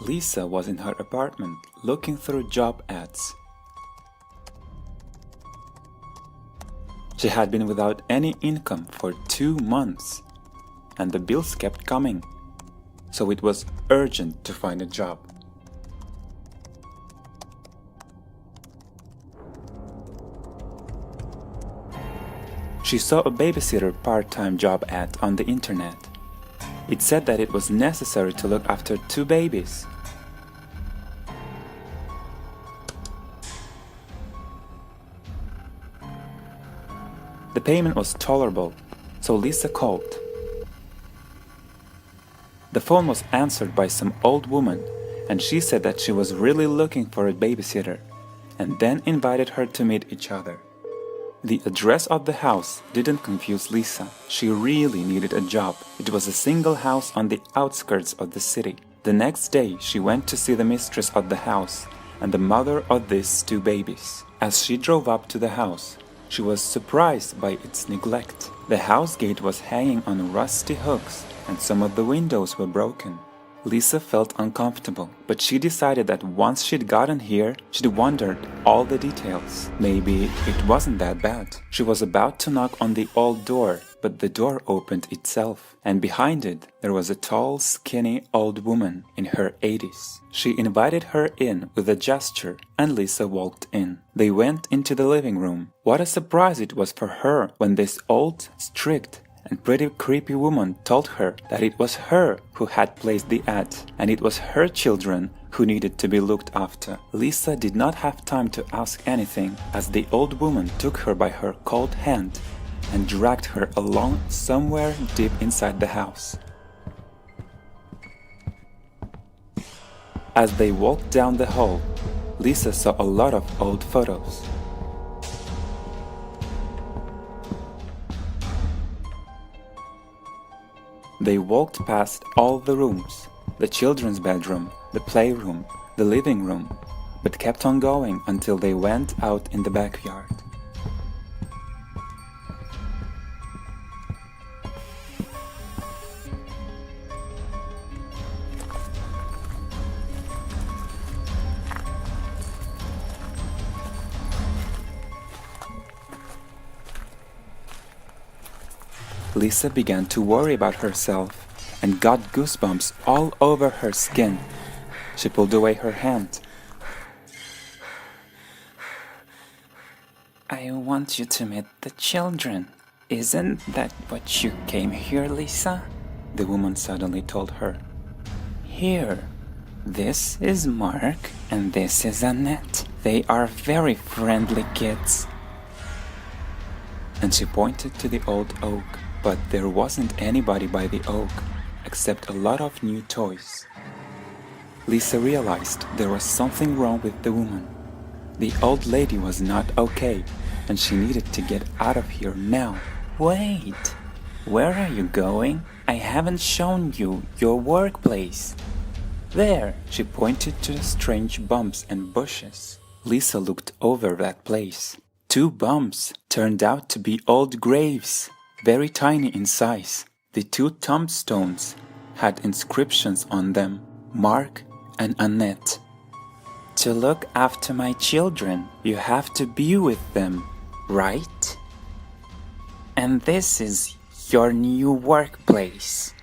Lisa was in her apartment looking through job ads. She had been without any income for 2 months, and the bills kept coming, so it was urgent to find a job. She saw a babysitter part-time job ad on the internet. It said that it was necessary to look after 2 babies. The payment was tolerable, so Lisa called. The phone was answered by some old woman, and she said that she was really looking for a babysitter, and then invited her to meet each other. The address of the house didn't confuse Lisa. She really needed a job. It was a single house on the outskirts of the city. The next day, she went to see the mistress of the house and the mother of these 2 babies. As she drove up to the house, she was surprised by its neglect. The house gate was hanging on rusty hooks, and some of the windows were broken. Lisa felt uncomfortable, but she decided that once she'd gotten here, she'd wondered all the details. Maybe it wasn't that bad. She was about to knock on the old door, but the door opened itself, and behind it there was a tall, skinny old woman in her 80s. She invited her in with a gesture, and Lisa walked in. They went into the living room. What a surprise it was for her when this old, strict, and pretty creepy woman told her that it was her who had placed the ad, and it was her children who needed to be looked after. Lisa did not have time to ask anything, as the old woman took her by her cold hand and dragged her along somewhere deep inside the house. As they walked down the hall, Lisa saw a lot of old photos. They walked past all the rooms, the children's bedroom, the playroom, the living room, but kept on going until they went out in the backyard. Lisa began to worry about herself and got goosebumps all over her skin. She pulled away her hand. "I want you to meet the children. Isn't that what you came here, Lisa?" the woman suddenly told her. "Here, this is Mark and this is Annette. They are very friendly kids." And she pointed to the old oak. But there wasn't anybody by the oak, except a lot of new toys. Lisa realized there was something wrong with the woman. The old lady was not okay, and she needed to get out of here now. "Wait, where are you going? I haven't shown you your workplace." "There," she pointed to the strange bumps and bushes. Lisa looked over that place. 2 bumps turned out to be old graves. Very tiny in size. The 2 tombstones had inscriptions on them, Mark and Annette. "To look after my children, you have to be with them, right? And this is your new workplace."